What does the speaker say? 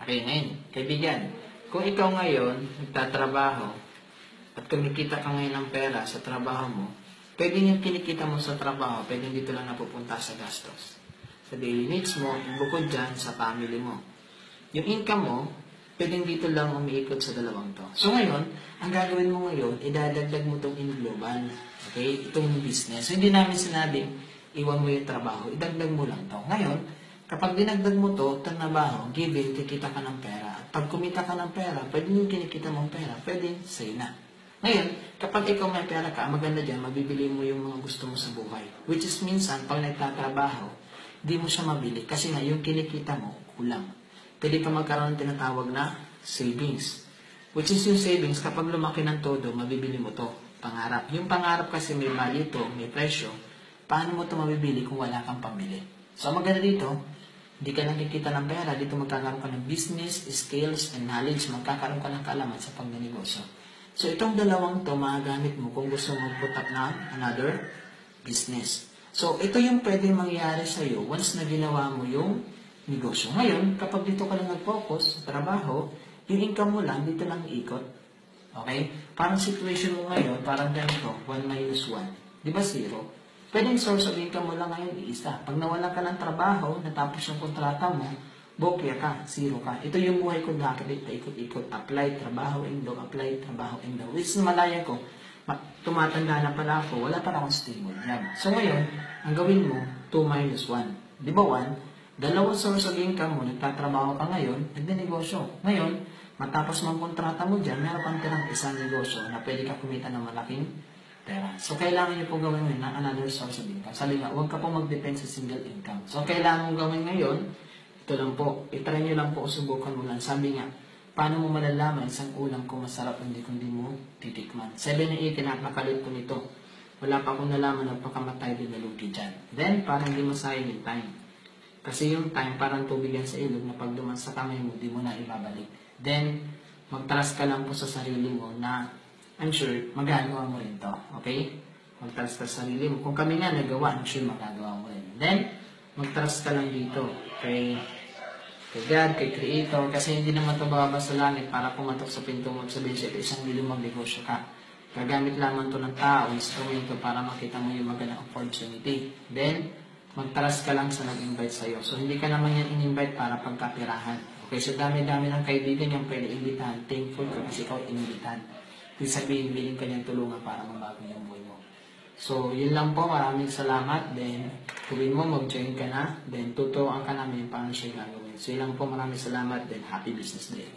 Okay, ngayon, kaibigan, kung ikaw ngayon nagtatrabaho at kumikita ka ngayon ng pera sa trabaho mo, pwede yung kinikita mo sa trabaho, pwede dito lang napupunta sa gastos. Sa daily needs mo, bukod dyan sa family mo. Yung income mo, pwedeng dito lang umiikot sa dalawang to. So ngayon, ang gagawin mo ngayon, idadagdag mo itong in global. Okay? Itong business. So hindi namin sinabing, iwan mo yung trabaho, idagdag mo lang to. Ngayon, kapag dinagdag mo to, trabaho, given, kikita ka ng pera. At pag kumita ka ng pera, pwede yung kinikita mong pera, pwede sa'yo na. Ngayon, kapag ikaw may pera ka, maganda dyan, mabibili mo yung mga gusto mo sa buhay. Which is minsan, pag nagtatrabaho, di mo siya mabili kasi nga yung kinikita mo, kulang. Pwede ka magkaroon ng tinatawag na savings. Which is yung savings, kapag lumaki ng todo, mabibili mo to. Pangarap. Yung pangarap kasi may value to, may presyo. Paano mo to mabibili kung wala kang pambili? So, maganda dito, hindi ka nakikita ng pera, dito magkakaroon ka ng business, skills, and knowledge, magkakaroon ka ng kaalaman sa pagnenegosyo. So, itong dalawang to, magagamit mo kung gusto mo put up na another business. So, ito yung pwedeng mangyari sa'yo once na ginawa mo yung negosyo. Ngayon, kapag dito ka lang nag-focus sa trabaho, yung income mo lang, dito lang ikot. Okay? Parang situation mo ngayon, parang ganito, 1 minus 1. Di ba 0? Pwedeng source of income mo lang ngayon, isa. Pag nawala ka ng trabaho, natapos yung kontrata mo, bokya ka, 0 ka. Ito yung buhay ko dati, ikot-ikot, apply, trabaho, indo, apply, trabaho, indo. Which malaya ko, tumatanda na pala ako, wala pala akong stable job. So ngayon, ang gawin mo, 2 minus 1. Di ba 1? Dalawang source of income mo, nagtatrabaho ka ngayon, nagde-negosyo. Ngayon, matapos mang kontrata mo dyan, meron kang tirang isang negosyo na pwede ka kumita ng malaking pera. So, kailangan nyo po gawin ngayon ng another source of income. Sabi nga, huwag ka po mag-depend sa single income. So, kailangan mong gawin ngayon, ito lang po, itry nyo lang po, subukan mo lang. Sabi nga, paano mo malalaman isang ulam kung masarap hindi kundi mo titikman? 7 na 8, napakalit ko nito. Wala pa akong nalaman, nagpakamatay din na lugi dyan. Then, parang hindi masayang yung time. Kasi yung time, parang tubig yan sa ilog na pag duman sa kamay mo, di mo na ibabalik. Then, magtalas ka lang po sa sarili mo na I'm sure magagawa mo rin to. Okay? Magtalas ka sa sarili mo. Kung kami nga nagawa, I'm sure magagawa mo rin. Then, magtalas ka lang dito kay God, kay Creator, kasi hindi naman ito bababa sa langit para pumatok sa pinto mo at sabihin siya, isang milyon magnegosyo ka. Gagamit lamang to ng tao, instrumento para makita mo yung magandang opportunity. Then, magtalas ka lang sa nag-invite sa'yo. So, hindi ka naman yan in-invite para pagkapirahan. Okay, so dami-dami ng kaibigan yung pwede imbitahan. Thankful ka kasi ikaw imbitahan. Ibig sabihin, bilhin ka niyang tulungan para mabago yung buhay mo. So, yun lang po. Maraming salamat. Then, gawin mo, mag-join ka na. Then, tuturuan ka namin paano siya gagawin. So, yun lang po. Maraming salamat. Then, happy business day.